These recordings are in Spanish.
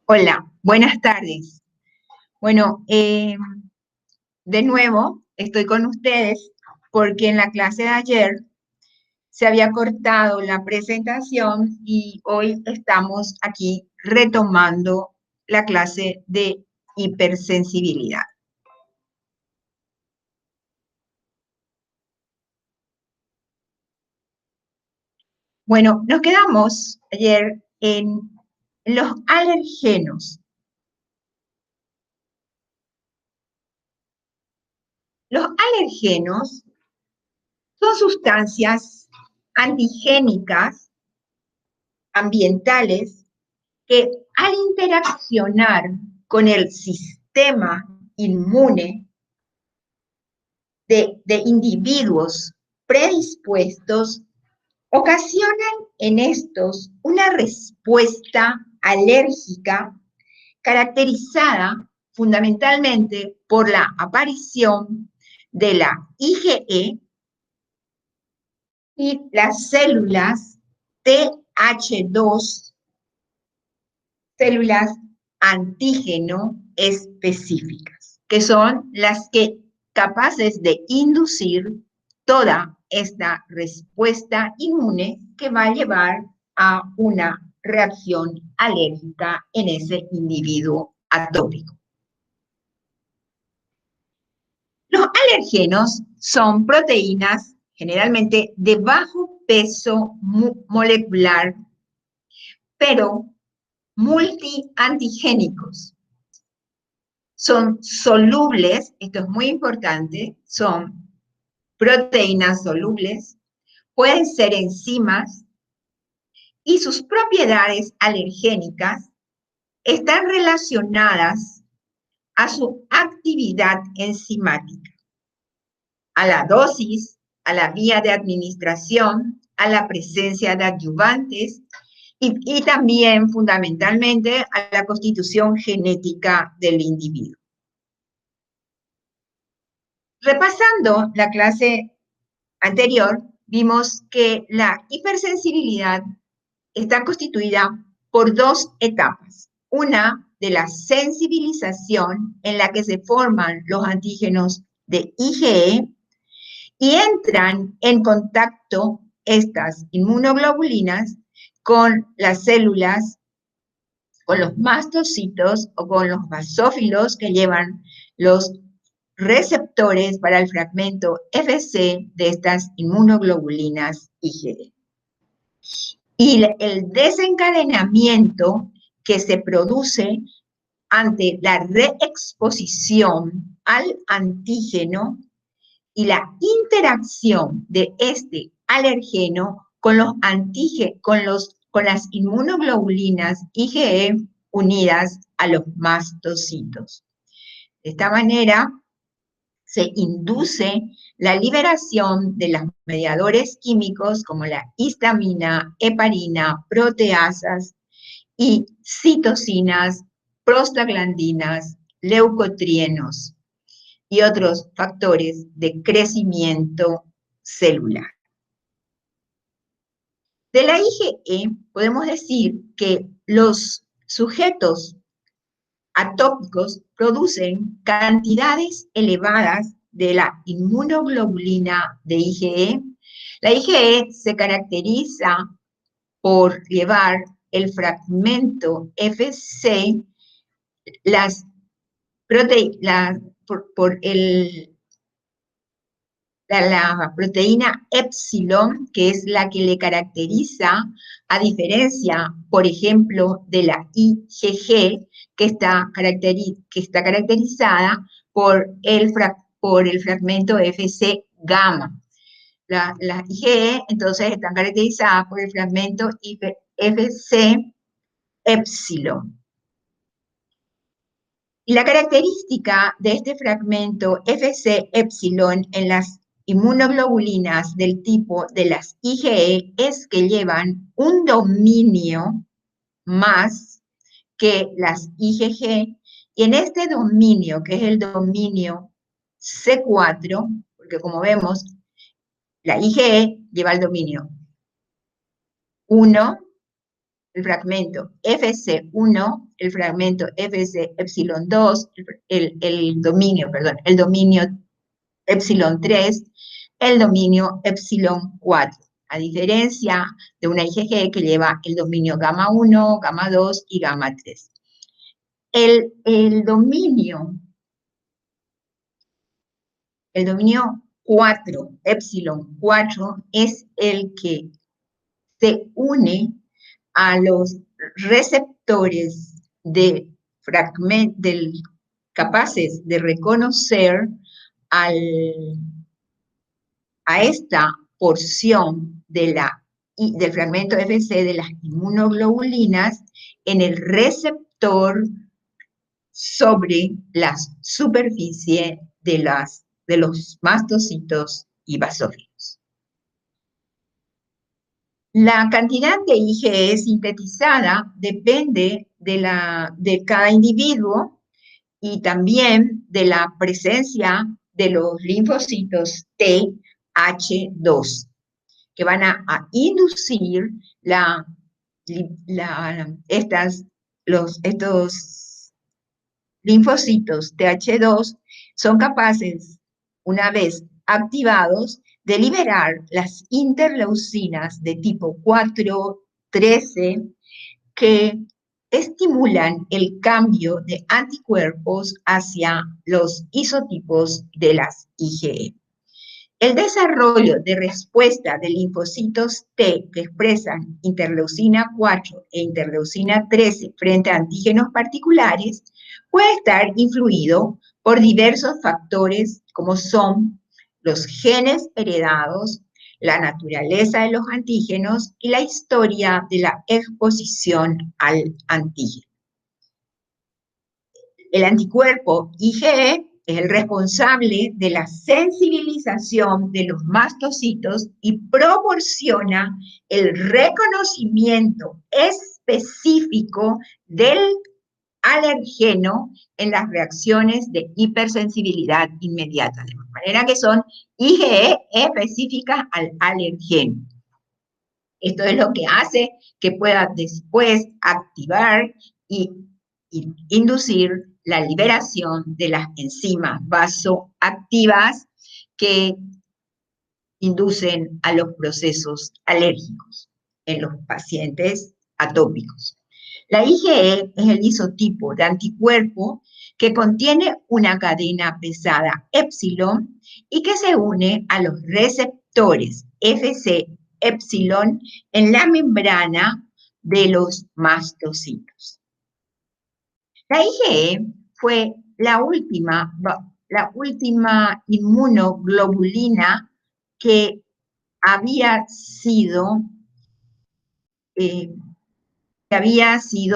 Hola, buenas tardes. Bueno, de nuevo estoy con ustedes porque en la clase de ayer se había cortado la presentación y hoy estamos aquí retomando la clase de hipersensibilidad. Bueno, nos quedamos ayer en los alergenos. Los alergenos son sustancias antigénicas ambientales que al interaccionar con el sistema inmune de individuos predispuestos, ocasionan en estos una respuesta alérgica caracterizada fundamentalmente por la aparición de la IgE y las células Th2, células antígeno específicas, que son las que capaces de inducir toda esta respuesta inmune que va a llevar a una reacción alérgica en ese individuo atópico. Los alergenos son proteínas generalmente de bajo peso molecular, pero multiantigénicos. Son solubles, esto es muy importante, son proteínas solubles, pueden ser enzimas y sus propiedades alergénicas están relacionadas a su actividad enzimática, a la dosis, a la vía de administración, a la presencia de adyuvantes y también fundamentalmente a la constitución genética del individuo. Repasando la clase anterior, vimos que la hipersensibilidad está constituida por dos etapas. Una de la sensibilización, en la que se forman los antígenos de IgE y entran en contacto estas inmunoglobulinas con las células, con los mastocitos o con los basófilos que llevan los receptores para el fragmento Fc de estas inmunoglobulinas IgE. Y el desencadenamiento que se produce ante la reexposición al antígeno y la interacción de este alergeno con los con las inmunoglobulinas IgE unidas a los mastocitos. De esta manera, se induce la liberación de los mediadores químicos como la histamina, heparina, proteasas y citocinas, prostaglandinas, leucotrienos y otros factores de crecimiento celular. De la IgE podemos decir que los sujetos atópicos producen cantidades elevadas de la inmunoglobulina de IgE. La IgE se caracteriza por llevar el fragmento Fc, por la proteína epsilon, que es la que le caracteriza, a diferencia, por ejemplo, de la IgG, que está caracterizada por el fragmento Fc gamma. Las IgE, entonces, están caracterizadas por el fragmento Fc epsilon. Y la característica de este fragmento Fc epsilon en las inmunoglobulinas del tipo de las IgE es que llevan un dominio más que las IgG, y en este dominio, que es el dominio C4, porque como vemos, la IgE lleva el dominio 1, el fragmento FC1, el fragmento FC epsilon 2, el dominio epsilon 3, el dominio epsilon 4, a diferencia de una IgG que lleva el dominio gamma 1, gamma 2 y gamma 3. El dominio 4, epsilon 4, es el que se une a los receptores capaces de reconocer a esta porción del fragmento FC de las inmunoglobulinas en el receptor sobre la superficie de los mastocitos y basófilos. La cantidad de IgE sintetizada depende de cada individuo y también de la presencia de los linfocitos TH2, que van a inducir estos linfocitos TH2 son capaces, una vez activados, de liberar las interleucinas de tipo 4, 13, que estimulan el cambio de anticuerpos hacia los isotipos de las IgE. El desarrollo de respuesta de linfocitos T que expresan interleucina 4 e interleucina 13 frente a antígenos particulares puede estar influido por diversos factores como son los genes heredados, la naturaleza de los antígenos y la historia de la exposición al antígeno. El anticuerpo IgE es el responsable de la sensibilización de los mastocitos y proporciona el reconocimiento específico del alergeno en las reacciones de hipersensibilidad inmediata, de manera que son IgE específicas al alergeno. Esto es lo que hace que pueda después activar y inducir la liberación de las enzimas vasoactivas que inducen a los procesos alérgicos en los pacientes atópicos. La IgE es el isotipo de anticuerpo que contiene una cadena pesada epsilon y que se une a los receptores FC epsilon en la membrana de los mastocitos. La IgE fue la última inmunoglobulina que había sido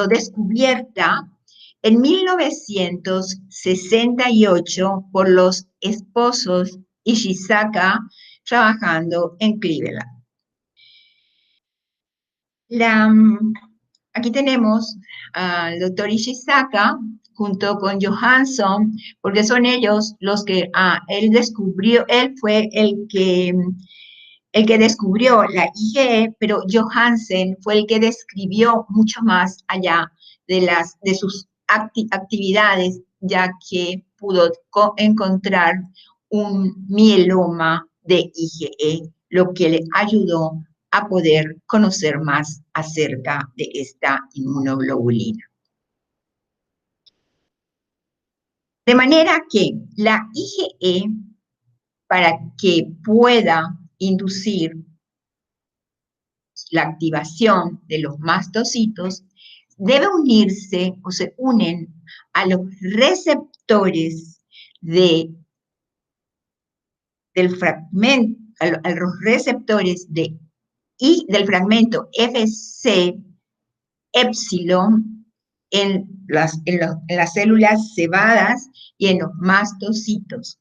descubierta en 1968 por los esposos Ishizaka trabajando en Cleveland. Aquí tenemos al doctor Ishizaka junto con Johansson, porque son ellos los que él fue el que descubrió la IgE, pero Johansen fue el que describió mucho más allá de sus actividades, ya que pudo encontrar un mieloma de IgE, lo que le ayudó a poder conocer más acerca de esta inmunoglobulina. De manera que la IgE, para que pueda inducir la activación de los mastocitos, debe unirse o se unen a los receptores del fragmento, a los receptores del fragmento FC epsilon en las células cebadas y en los mastocitos.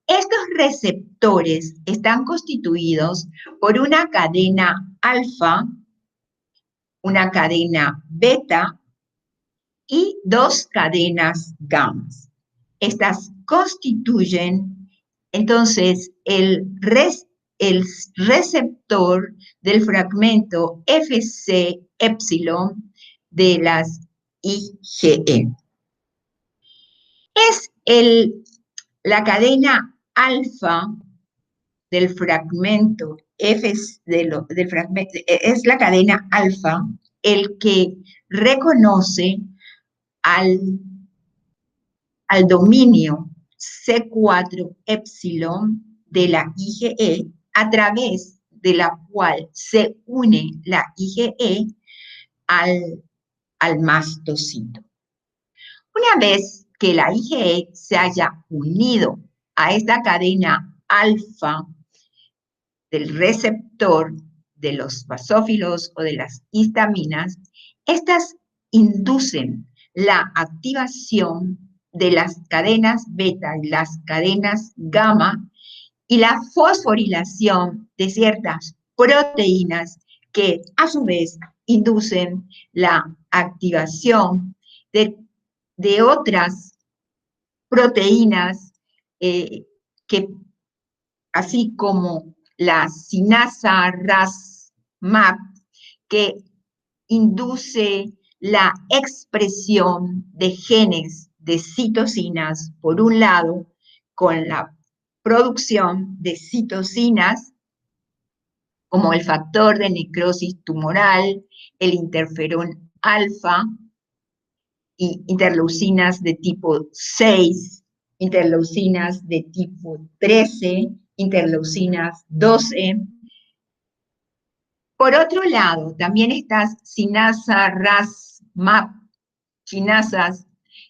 Estos receptores están constituidos por una cadena alfa, una cadena beta y dos cadenas gamma. Estas constituyen entonces el el receptor del fragmento Fc epsilon de las IgE. Es la cadena alfa del fragmento es la cadena alfa el que reconoce al dominio C4 epsilon de la IgE, a través de la cual se une la IgE al mastocito. Una vez que la IgE se haya unido a esta cadena alfa del receptor de los basófilos o de las histaminas, estas inducen la activación de las cadenas beta y las cadenas gamma y la fosforilación de ciertas proteínas que a su vez inducen la activación de otras proteínas que, así como la sinasa Ras-MAP, que induce la expresión de genes de citocinas, por un lado, con la producción de citocinas, como el factor de necrosis tumoral, el interferón alfa, y interleucinas de tipo 6, interleucinas de tipo 13, interleucinas 12. Por otro lado, también estas sinasa Ras-MAP, quinasas,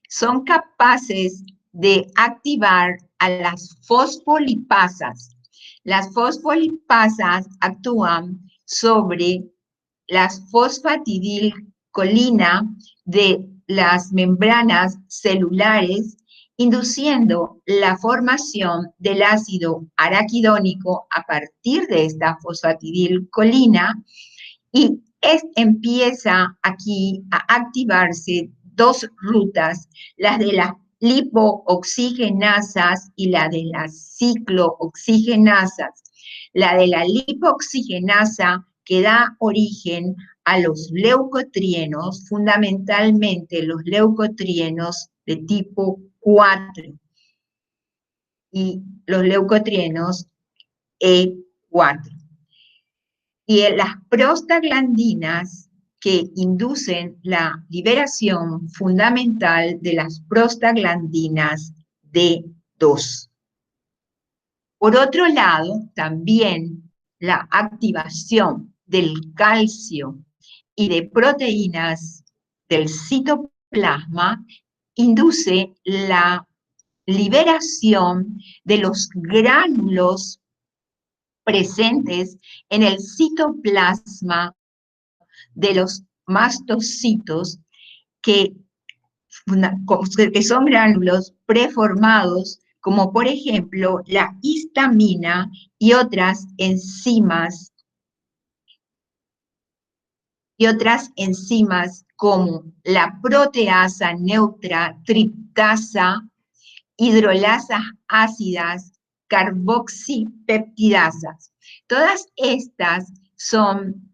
son capaces de activar a las fosfolipasas. Las fosfolipasas actúan sobre las fosfatidilcolina de las membranas celulares, induciendo la formación del ácido araquidónico a partir de esta fosfatidilcolina, y empieza aquí a activarse dos rutas, las de las lipooxigenasas y la de las ciclooxigenasas. La de la lipooxigenasa que da origen a los leucotrienos, fundamentalmente los leucotrienos de tipo 4 y los leucotrienos E4. Y las prostaglandinas que inducen la liberación fundamental de las prostaglandinas D2. Por otro lado, también la activación del calcio y de proteínas del citoplasma induce la liberación de los gránulos presentes en el citoplasma de los mastocitos, que son gránulos preformados, como por ejemplo la histamina y otras enzimas como la proteasa neutra, triptasa, hidrolasas ácidas, carboxipeptidasas. Todas estas son,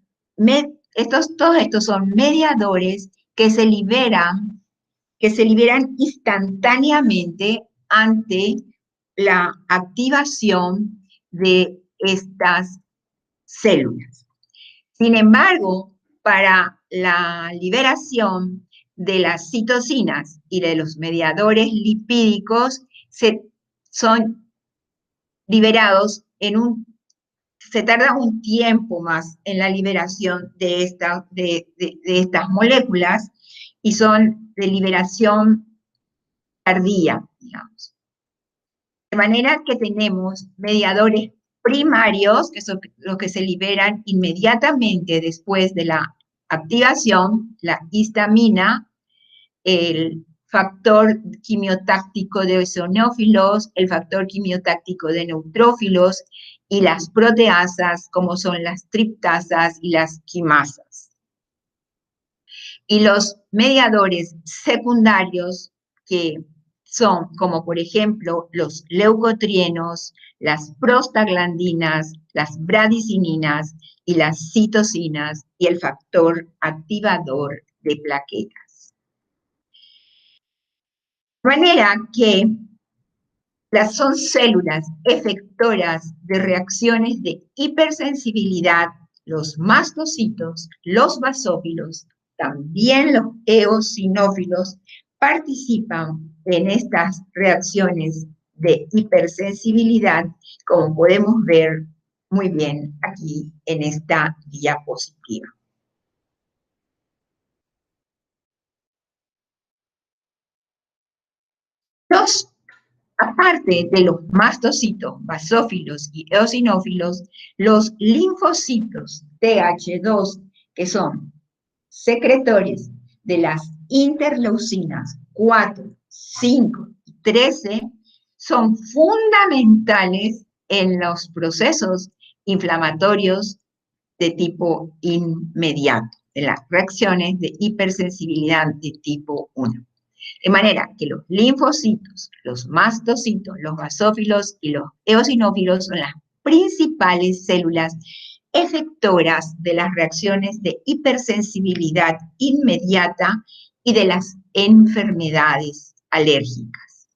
todos estos son mediadores que se liberan instantáneamente ante la activación de estas células. Sin embargo, para la liberación de las citocinas y de los mediadores lipídicos, son liberados se tarda un tiempo más en la liberación de estas moléculas, y son de liberación tardía, digamos. De manera que tenemos mediadores primarios, que son los que se liberan inmediatamente después de la activación, la histamina, el factor quimiotáctico de eosinófilos, el factor quimiotáctico de neutrófilos y las proteasas, como son las triptasas y las quimasas. Y los mediadores secundarios que son como por ejemplo los leucotrienos, las prostaglandinas, las bradicininas y las citocinas y el factor activador de plaquetas. De manera que son células efectoras de reacciones de hipersensibilidad, los mastocitos, los basófilos, también los eosinófilos participan en estas reacciones de hipersensibilidad, como podemos ver muy bien aquí en esta diapositiva. Aparte de los mastocitos, basófilos y eosinófilos, los linfocitos TH2, que son secretores de las interleucinas 4, 5 y 13, son fundamentales en los procesos inflamatorios de tipo inmediato, de las reacciones de hipersensibilidad de tipo 1. De manera que los linfocitos, los mastocitos, los basófilos y los eosinófilos son las principales células efectoras de las reacciones de hipersensibilidad inmediata y de las enfermedades alérgicas.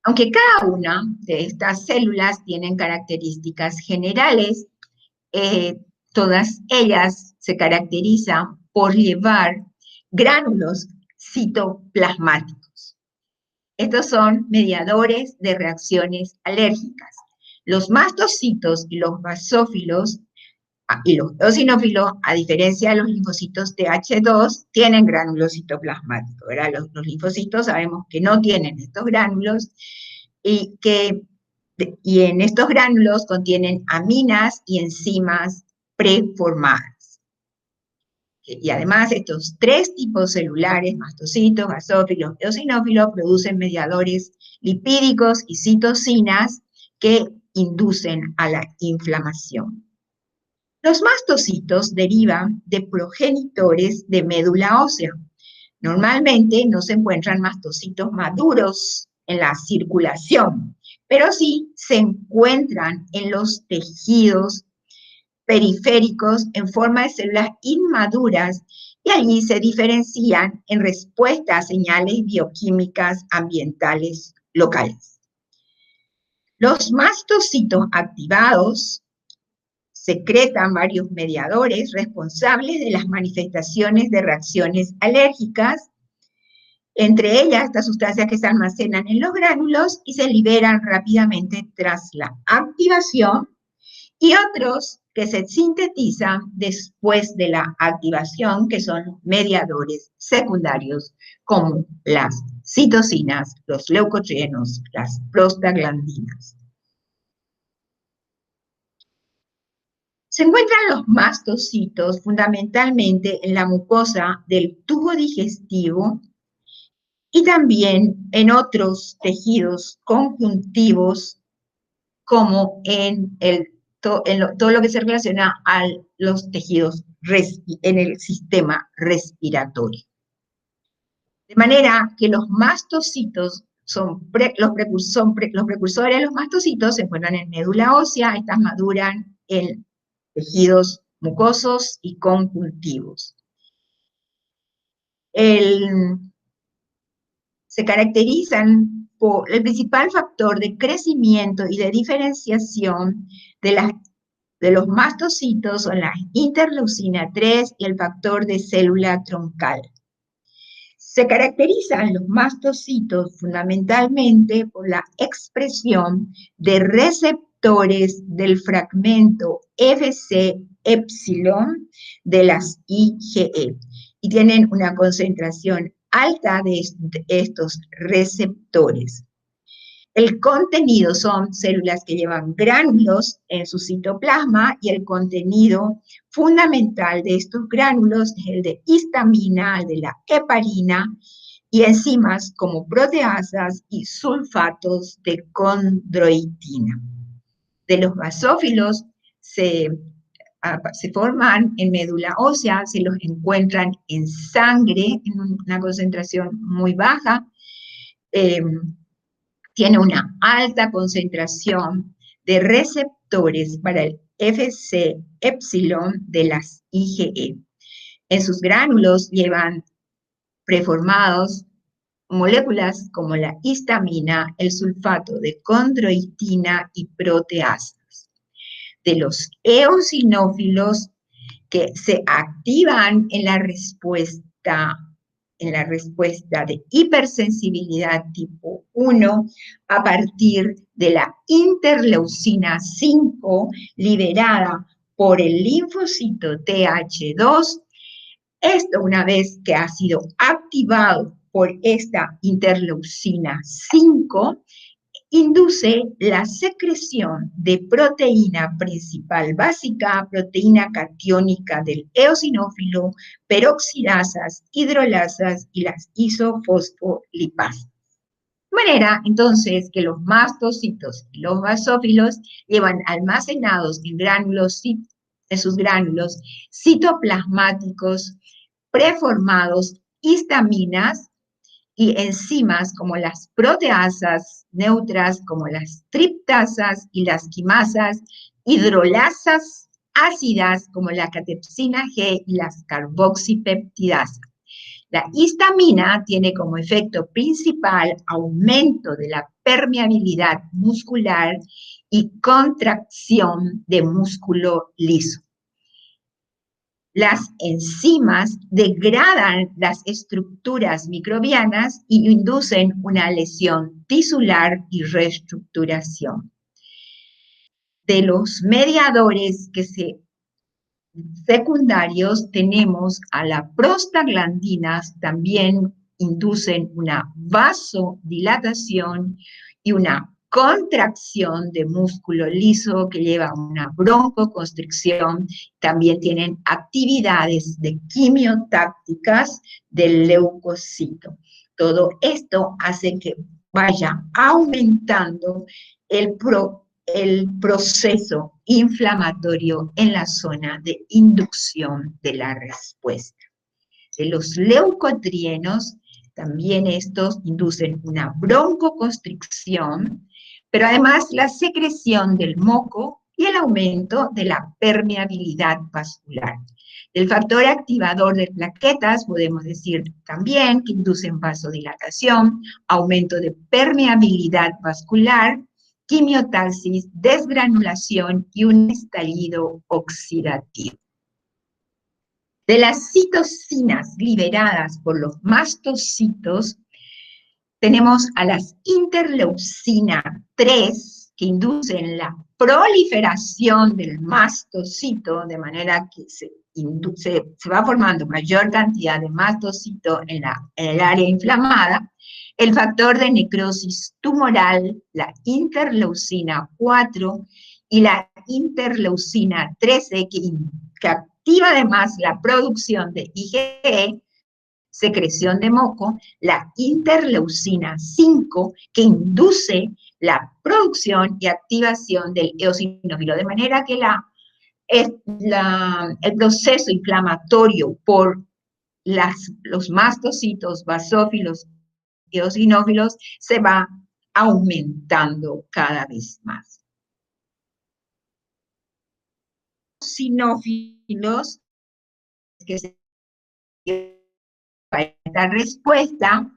Aunque cada una de estas células tienen características generales, todas ellas se caracterizan por llevar gránulos citoplasmáticos. Estos son mediadores de reacciones alérgicas. Los mastocitos y los basófilos y los eosinófilos, a diferencia de los linfocitos TH2, tienen gránulos citoplasmáticos, ¿verdad? Los linfocitos sabemos que no tienen estos gránulos y en estos gránulos contienen aminas y enzimas preformadas. Y además estos tres tipos celulares, mastocitos, basófilos, eosinófilos, producen mediadores lipídicos y citocinas que inducen a la inflamación. Los mastocitos derivan de progenitores de médula ósea. Normalmente no se encuentran mastocitos maduros en la circulación, pero sí se encuentran en los tejidos periféricos en forma de células inmaduras y allí se diferencian en respuesta a señales bioquímicas ambientales locales. Los mastocitos activados secretan varios mediadores responsables de las manifestaciones de reacciones alérgicas, entre ellas estas sustancias que se almacenan en los gránulos y se liberan rápidamente tras la activación, y otros que se sintetizan después de la activación, que son mediadores secundarios, como las citocinas, los leucotrienos, las prostaglandinas. Se encuentran los mastocitos fundamentalmente en la mucosa del tubo digestivo y también en otros tejidos conjuntivos, como en todo lo que se relaciona a los tejidos en el sistema respiratorio. De manera que los mastocitos los precursores de los mastocitos se encuentran en médula ósea, estas maduran en tejidos mucosos y conjuntivos. Se caracterizan por el principal factor de crecimiento y de diferenciación de los mastocitos son la interleucina 3 y el factor de célula troncal. Se caracterizan los mastocitos fundamentalmente por la expresión de receptores del fragmento Fc epsilon de las IgE y tienen una concentración alta de estos receptores. El contenido son células que llevan gránulos en su citoplasma y el contenido fundamental de estos gránulos es el de histamina, el de la heparina y enzimas como proteasas y sulfatos de condroitina. De los basófilos se se forman en médula ósea, se los encuentran en sangre en una concentración muy baja, tiene una alta concentración de receptores para el Fc epsilon de las IgE. En sus gránulos llevan preformados moléculas como la histamina, el sulfato de condroitina y proteasas. De los eosinófilos que se activan en la respuesta de hipersensibilidad tipo 1 a partir de la interleucina 5 liberada por el linfocito TH2. Esto, una vez que ha sido activado por esta interleucina 5, induce la secreción de proteína principal básica, proteína catiónica del eosinófilo, peroxidasas, hidrolasas y las isofosfolipasas. De manera, entonces, que los mastocitos y los basófilos llevan almacenados en sus gránulos citoplasmáticos preformados, histaminas y enzimas como las proteasas neutras, como las triptasas y las quimasas, hidrolasas ácidas como la catepsina G y las carboxipeptidasas. La histamina tiene como efecto principal aumento de la permeabilidad muscular y contracción de músculo liso. Las enzimas degradan las estructuras microbianas y inducen una lesión tisular y reestructuración. De los mediadores secundarios tenemos a las prostaglandinas, también inducen una vasodilatación y una contracción de músculo liso que lleva a una broncoconstricción. También tienen actividades de quimiotácticas del leucocito. Todo esto hace que vaya aumentando el proceso inflamatorio en la zona de inducción de la respuesta. De los leucotrienos, también estos inducen una broncoconstricción, pero además la secreción del moco y el aumento de la permeabilidad vascular. El factor activador de plaquetas, podemos decir también que inducen vasodilatación, aumento de permeabilidad vascular, quimiotaxis, desgranulación y un estallido oxidativo. De las citocinas liberadas por los mastocitos, tenemos a las interleucina 3, que inducen la proliferación del mastocito, de manera que se va formando mayor cantidad de mastocito en el área inflamada. El factor de necrosis tumoral, la interleucina 4 y la interleucina 13, que activa además la producción de IgE, secreción de moco, la interleucina 5, que induce la producción y activación del eosinófilo, de manera que el proceso inflamatorio por los mastocitos, basófilos, eosinófilos, se va aumentando cada vez más. Eosinófilos, que se para esta respuesta,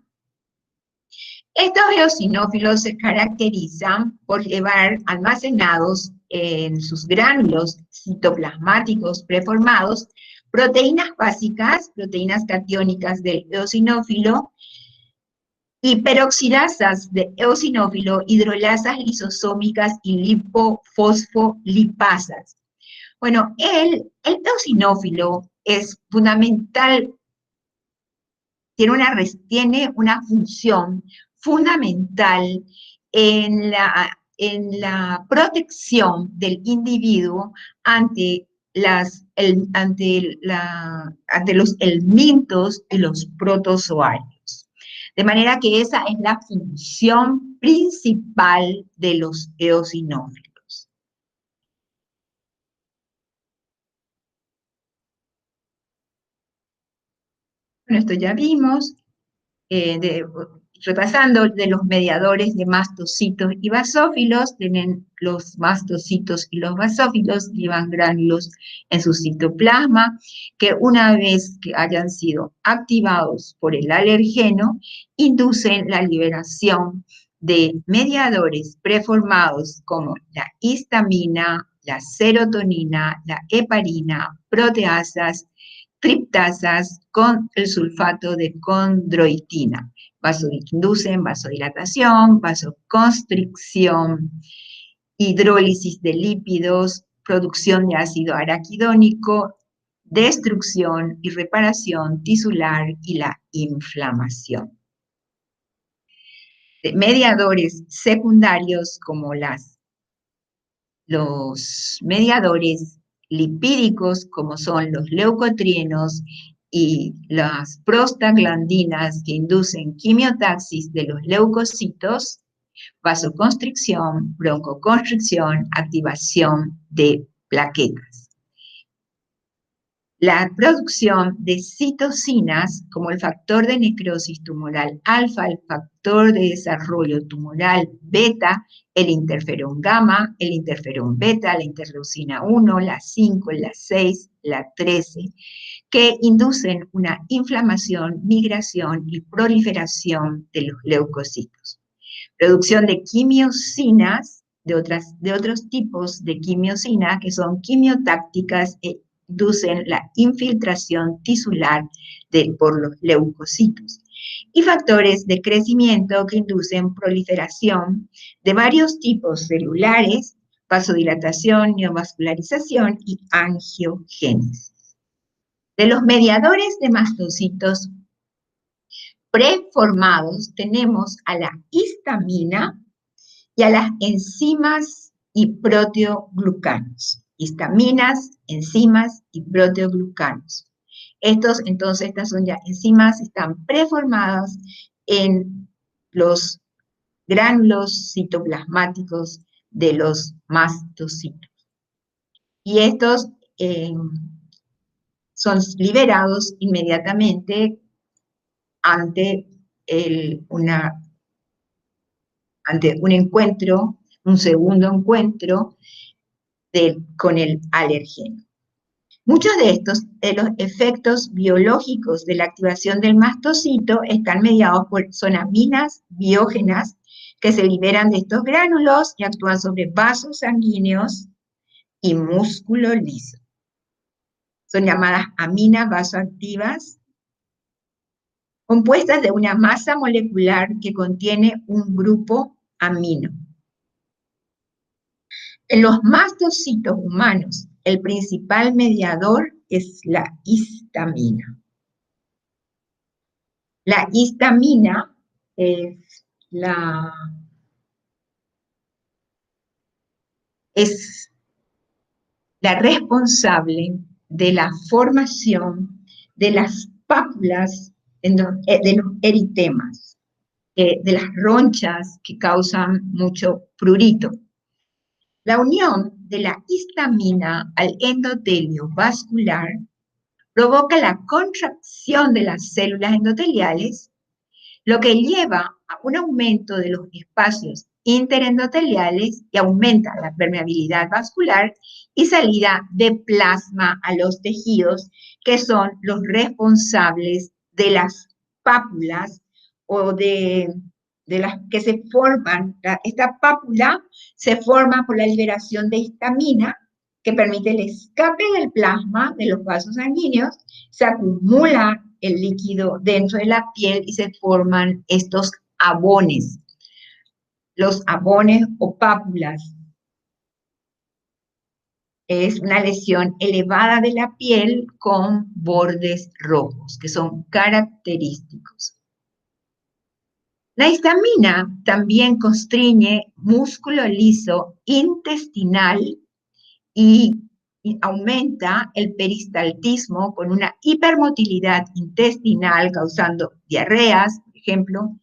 estos eosinófilos se caracterizan por llevar almacenados en sus gránulos citoplasmáticos preformados proteínas básicas, proteínas catiónicas del eosinófilo, y peroxidasas de eosinófilo, hidrolasas lisosómicas y lipofosfolipasas. Bueno, el eosinófilo es fundamental, tiene una función fundamental en la protección del individuo ante los helmintos y los protozoarios. De manera que esa es la función principal de los eosinófilos. Bueno, esto ya vimos. Repasando de los mediadores de mastocitos y basófilos, tienen los mastocitos y los basófilos llevan gránulos en su citoplasma que una vez que hayan sido activados por el alergeno, inducen la liberación de mediadores preformados como la histamina, la serotonina, la heparina, proteasas, triptasas con el sulfato de condroitina. Inducen vasodilatación, vasoconstricción, hidrólisis de lípidos, producción de ácido araquidónico, destrucción y reparación tisular y la inflamación. Mediadores secundarios como los mediadores lipídicos, como son los leucotrienos y las prostaglandinas que inducen quimiotaxis de los leucocitos, vasoconstricción, broncoconstricción, activación de plaquetas. La producción de citocinas, como el factor de necrosis tumoral alfa, el factor de desarrollo tumoral beta, el interferón gamma, el interferón beta, la interleucina 1, la 5, la 6, la 13, que inducen una inflamación, migración y proliferación de los leucocitos. Producción de quimiosinas, de otros tipos de quimiosinas que son quimiotácticas e inducen la infiltración tisular por los leucocitos. Y factores de crecimiento que inducen proliferación de varios tipos celulares, vasodilatación, neovascularización y angiogénesis. De los mediadores de mastocitos preformados tenemos a la histamina y a las enzimas y proteoglucanos. Histaminas, enzimas y proteoglucanos. Estas son ya enzimas, están preformadas en los gránulos citoplasmáticos de los mastocitos. Y estos son liberados inmediatamente ante un encuentro, un segundo encuentro con el alergeno. Muchos de los efectos biológicos de la activación del mastocito están mediados por sonaminas biógenas que se liberan de estos gránulos y actúan sobre vasos sanguíneos y músculo liso. Son llamadas aminas vasoactivas, compuestas de una masa molecular que contiene un grupo amino. En los mastocitos humanos, el principal mediador es la histamina. La histamina es la responsable de la formación de las pápulas de los eritemas, de las ronchas que causan mucho prurito. La unión de la histamina al endotelio vascular provoca la contracción de las células endoteliales, lo que lleva a un aumento de los espacios interendoteliales y aumenta la permeabilidad vascular y salida de plasma a los tejidos, que son los responsables de las pápulas o de las que se forman. Esta pápula se forma por la liberación de histamina, que permite el escape del plasma de los vasos sanguíneos, se acumula el líquido dentro de la piel y se forman estos abones. Los abones o pápulas es una lesión elevada de la piel con bordes rojos, que son característicos. La histamina también constriñe músculo liso intestinal y aumenta el peristaltismo con una hipermotilidad intestinal causando diarreas, por ejemplo,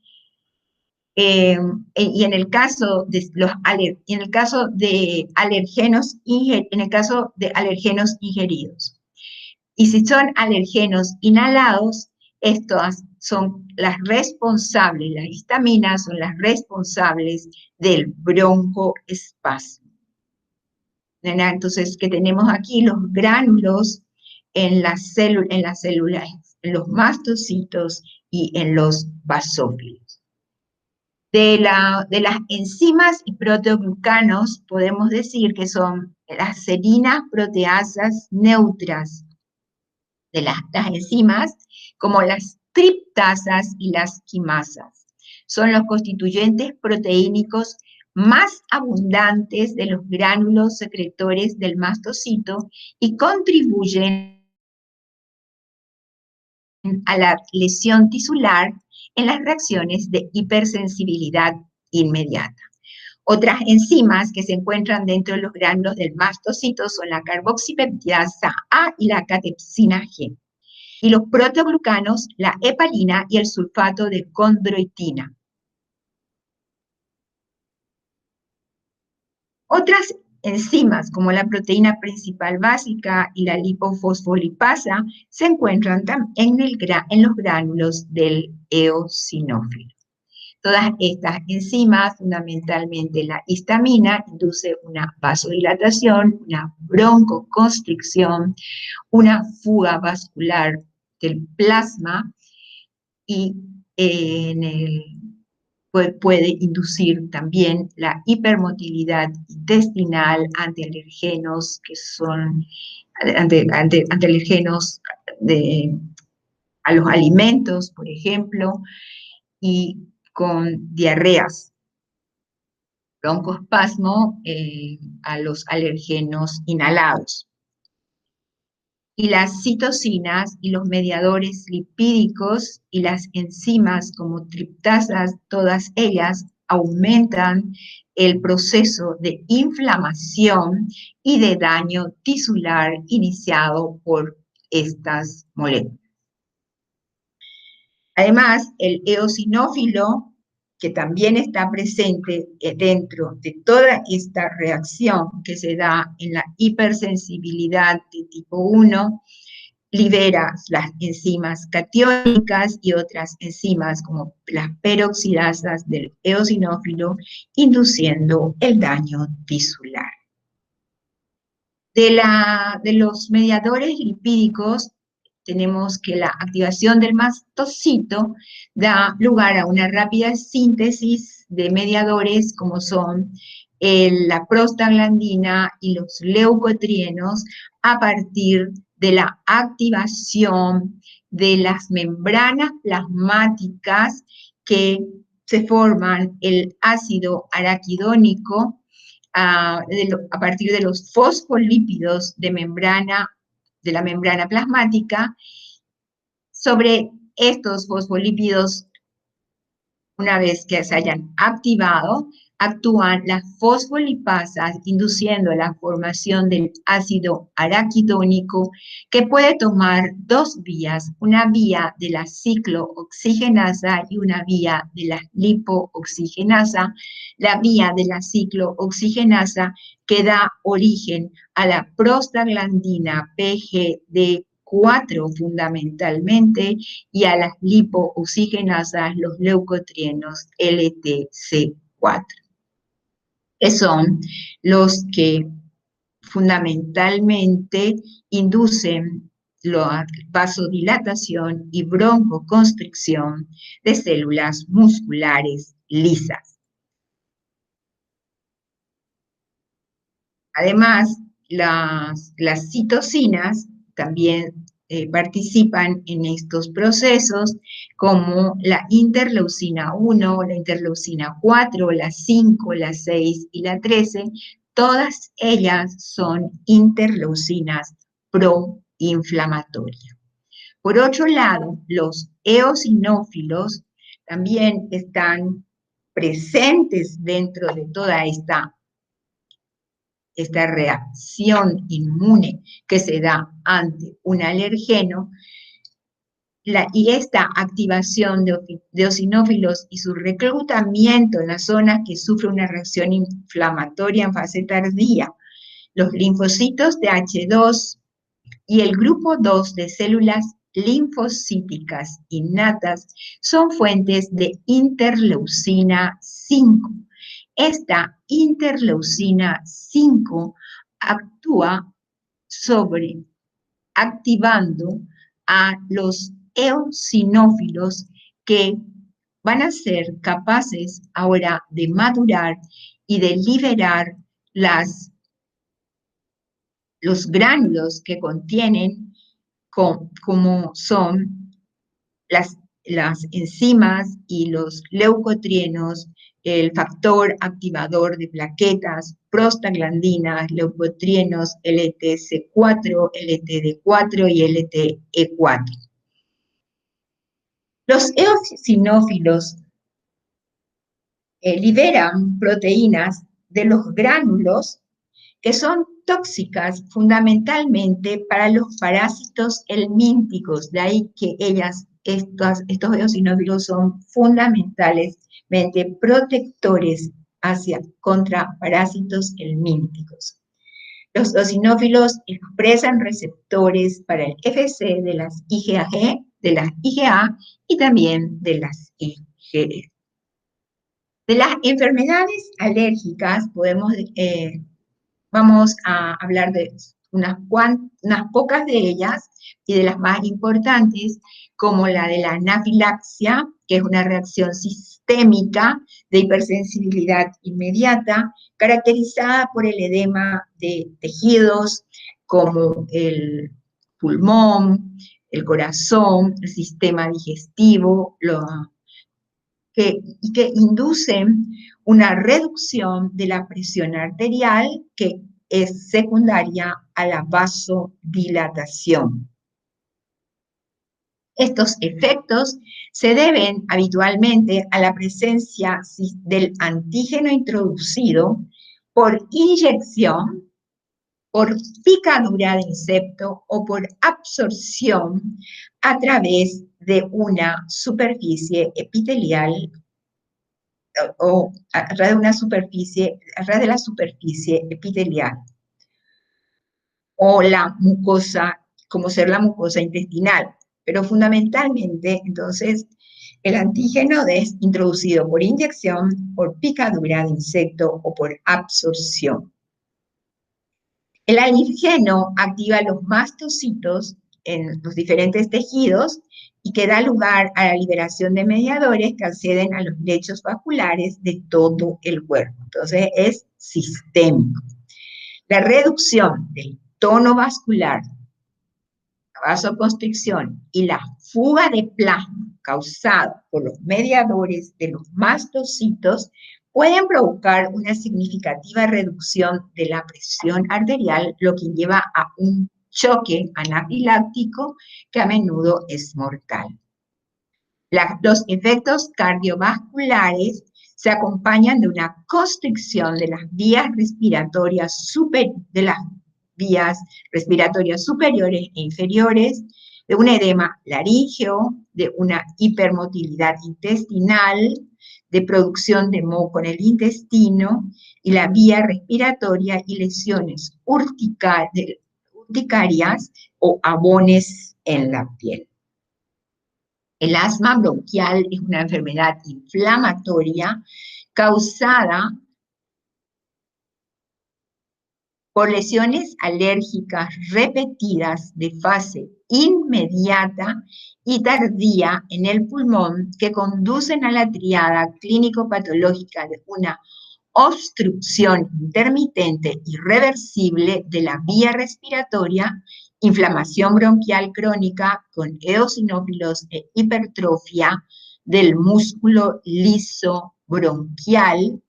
y en el caso de alergenos ingeridos. Y si son alergenos inhalados, Estas son las responsables, las histaminas son las responsables del broncoespasmo. Entonces, que tenemos aquí los gránulos en las células, en los mastocitos y en los basófilos. De las enzimas y proteoglucanos podemos decir que son las serinas proteasas neutras, de las enzimas, como las triptasas y las quimasas. Son los constituyentes proteínicos más abundantes de los gránulos secretores del mastocito y contribuyen a la lesión tisular en las reacciones de hipersensibilidad inmediata. Otras enzimas que se encuentran dentro de los gránulos del mastocito son la carboxipeptidasa A y la catepsina G. Y los proteoglucanos, la hepalina y el sulfato de condroitina. Otras enzimas, como la proteína principal básica y la lipofosfolipasa, se encuentran en los gránulos del eosinófilo. Todas estas enzimas, fundamentalmente la histamina, induce una vasodilatación, una broncoconstricción, una fuga vascular del plasma y puede inducir también la hipermotilidad intestinal ante alergenos que son ante alergenos a los alimentos, por ejemplo, y con diarreas, broncoespasmo a los alergenos inhalados. Y las citocinas y los mediadores lipídicos y las enzimas como triptasas, todas ellas aumentan el proceso de inflamación y de daño tisular iniciado por estas moléculas. Además, el eosinófilo, que también está presente dentro de toda esta reacción que se da en la hipersensibilidad de tipo 1, libera las enzimas catiónicas y otras enzimas como las peroxidasas del eosinófilo, induciendo el daño tisular. De los mediadores lipídicos, tenemos que la activación del mastocito da lugar a una rápida síntesis de mediadores como son la prostaglandina y los leucotrienos a partir de la activación de las membranas plasmáticas que se forman el ácido araquidónico a partir de los fosfolípidos de la membrana plasmática. Sobre estos fosfolípidos, una vez que se hayan activado, actúan las fosfolipasas, induciendo la formación del ácido araquidónico, que puede tomar dos vías, una vía de la ciclooxigenasa y una vía de la lipooxigenasa. La vía de la ciclooxigenasa que da origen a la prostaglandina PGD4 fundamentalmente, y a las lipooxigenasas, los leucotrienos LTC4, que son los que fundamentalmente inducen la vasodilatación y broncoconstricción de células musculares lisas. Además, las citocinas también participan en estos procesos, como la interleucina 1, la interleucina 4, la 5, la 6 y la 13, todas ellas son interleucinas proinflamatorias. Por otro lado, los eosinófilos también están presentes dentro de toda esta reacción inmune que se da ante un alergeno, y esta activación de eosinófilos y su reclutamiento en las zonas que sufren una reacción inflamatoria en fase tardía, los linfocitos de H2 y el grupo 2 de células linfocíticas innatas son fuentes de interleucina 5. Esta interleucina 5 actúa sobre activando a los eosinófilos que van a ser capaces ahora de madurar y de liberar los gránulos que contienen, como son las enzimas y los leucotrienos, el factor activador de plaquetas, prostaglandinas, leucotrienos, LTC4, LTD4 y LTE4. Los eosinófilos liberan proteínas de los gránulos que son tóxicas fundamentalmente para los parásitos helmínticos, de ahí que estos eosinófilos son fundamentalmente protectores contra parásitos helmínticos. Los eosinófilos expresan receptores para el FC de las IgG, de las IgA y también de las IgE. De las enfermedades alérgicas vamos a hablar de unas pocas de ellas y de las más importantes, como la de la anafilaxia, que es una reacción sistémica de hipersensibilidad inmediata, caracterizada por el edema de tejidos como el pulmón, el corazón, el sistema digestivo, y que inducen una reducción de la presión arterial que es secundaria a la vasodilatación. Estos efectos se deben habitualmente a la presencia del antígeno introducido por inyección, por picadura de insecto o por absorción a través de una superficie epitelial o a través de la superficie epitelial o la mucosa, como ser la mucosa intestinal. Pero fundamentalmente, entonces, el antígeno es introducido por inyección, por picadura de insecto o por absorción. El alergeno activa los mastocitos en los diferentes tejidos y que da lugar a la liberación de mediadores que acceden a los lechos vasculares de todo el cuerpo. Entonces, es sistémico. La reducción del tono vascular, la vasoconstricción y la fuga de plasma causada por los mediadores de los mastocitos pueden provocar una significativa reducción de la presión arterial, lo que lleva a un choque anafiláctico que a menudo es mortal. Los efectos cardiovasculares se acompañan de una constricción de las vías respiratorias superiores e inferiores, de un edema laríngeo, de una hipermotilidad intestinal, de producción de moco en el intestino y la vía respiratoria y lesiones urticarias o abones en la piel. El asma bronquial es una enfermedad inflamatoria causada por lesiones alérgicas repetidas de fase inmediata y tardía en el pulmón que conducen a la triada clínico-patológica de una obstrucción intermitente irreversible de la vía respiratoria, inflamación bronquial crónica con eosinófilos e hipertrofia del músculo liso bronquial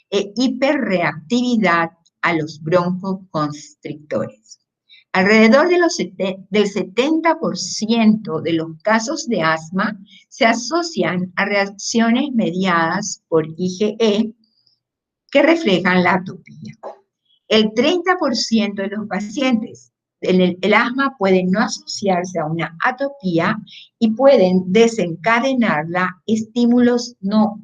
e hiperreactividad a los broncoconstrictores. Alrededor del 70% de los casos de asma se asocian a reacciones mediadas por IgE que reflejan la atopía. El 30% de los pacientes en el asma pueden no asociarse a una atopía y pueden desencadenarla estímulos no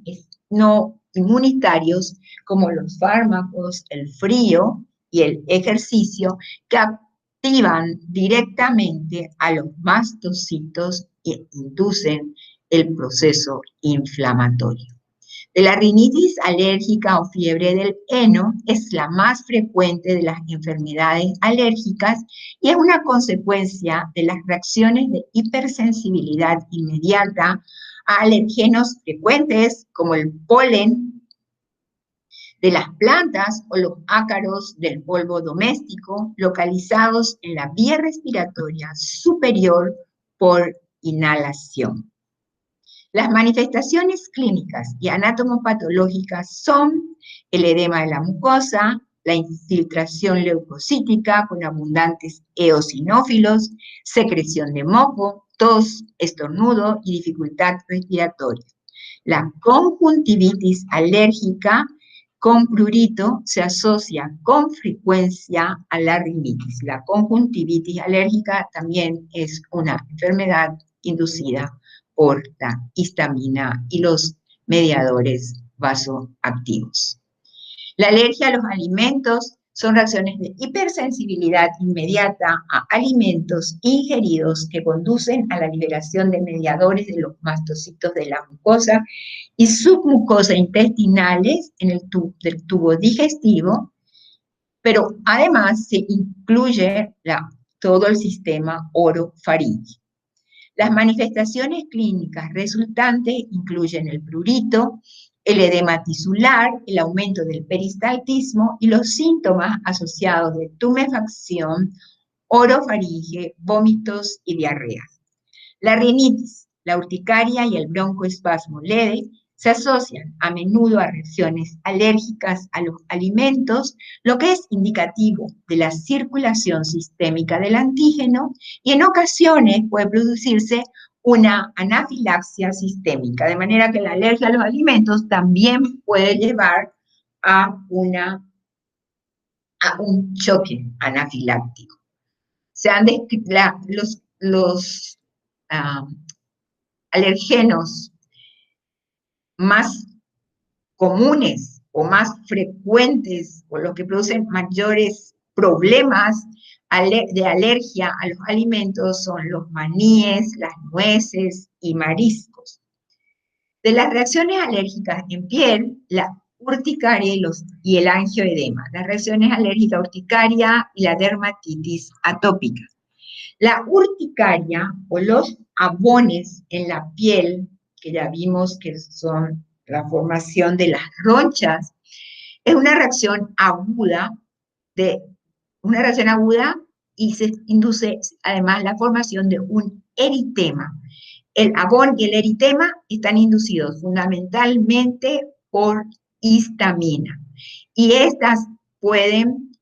inmunitarios como los fármacos, el frío y el ejercicio, que activan directamente a los mastocitos e inducen el proceso inflamatorio. De la rinitis alérgica o fiebre del heno es la más frecuente de las enfermedades alérgicas y es una consecuencia de las reacciones de hipersensibilidad inmediata a alergenos frecuentes como el polen de las plantas o los ácaros del polvo doméstico localizados en la vía respiratoria superior por inhalación. Las manifestaciones clínicas y anatomopatológicas son el edema de la mucosa, la infiltración leucocítica con abundantes eosinófilos, secreción de moco, tos, estornudo y dificultad respiratoria. La conjuntivitis alérgica con prurito se asocia con frecuencia a la rinitis. La conjuntivitis alérgica también es una enfermedad inducida por la histamina y los mediadores vasoactivos. La alergia a los alimentos son reacciones de hipersensibilidad inmediata a alimentos ingeridos que conducen a la liberación de mediadores de los mastocitos de la mucosa y submucosa intestinales en el del tubo digestivo, pero además se incluye todo el sistema orofaríngeo. Las manifestaciones clínicas resultantes incluyen el prurito, el edema tisular, el aumento del peristaltismo y los síntomas asociados de tumefacción, orofaringe, vómitos y diarrea. La rinitis, la urticaria y el broncoespasmo leve se asocian a menudo a reacciones alérgicas a los alimentos, lo que es indicativo de la circulación sistémica del antígeno y en ocasiones puede producirse una anafilaxia sistémica, de manera que la alergia a los alimentos también puede llevar a un choque anafiláctico. Se han descrito los alergenos más comunes o más frecuentes o los que producen mayores problemas de alergia a los alimentos son los maníes, las nueces y mariscos. De las reacciones alérgicas en piel, la urticaria y el angioedema. Las reacciones alérgicas urticaria y la dermatitis atópica. La urticaria o los abones en la piel, que ya vimos que son la formación de las ronchas, es una reacción aguda y se induce además la formación de un eritema. El abón y el eritema están inducidos fundamentalmente por histamina y estas pueden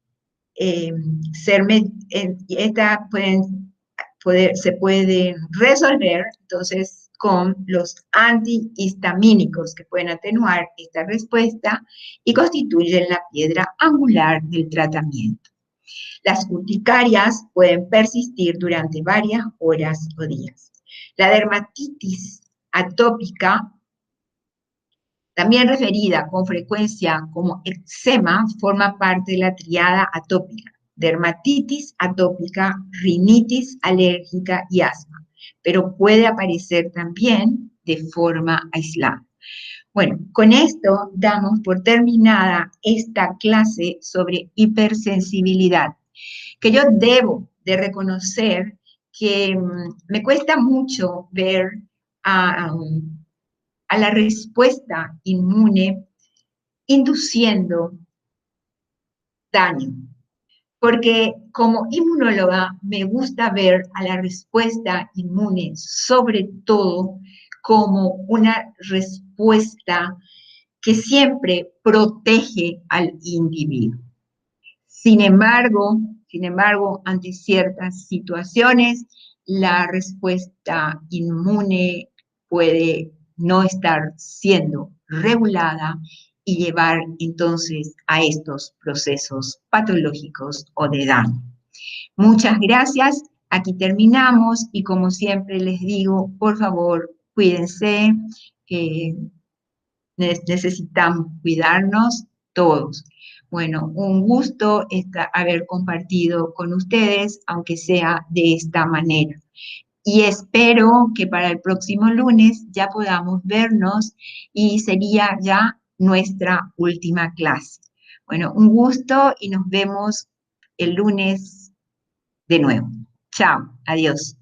se pueden resolver entonces con los antihistamínicos que pueden atenuar esta respuesta y constituyen la piedra angular del tratamiento. Las urticarias pueden persistir durante varias horas o días. La dermatitis atópica, también referida con frecuencia como eczema, forma parte de la triada atópica: dermatitis atópica, rinitis alérgica y asma, pero puede aparecer también de forma aislada. Bueno, con esto damos por terminada esta clase sobre hipersensibilidad, que yo debo de reconocer que me cuesta mucho ver a la respuesta inmune induciendo daño. Porque como inmunóloga me gusta ver a la respuesta inmune sobre todo como una respuesta que siempre protege al individuo. Sin embargo, ante ciertas situaciones, la respuesta inmune puede no estar siendo regulada y llevar entonces a estos procesos patológicos o de daño. Muchas gracias, aquí terminamos y como siempre les digo, por favor, cuídense, necesitamos cuidarnos todos. Bueno, un gusto haber compartido con ustedes, aunque sea de esta manera. Y espero que para el próximo lunes ya podamos vernos y sería ya nuestra última clase. Bueno, un gusto y nos vemos el lunes de nuevo. Chao, adiós.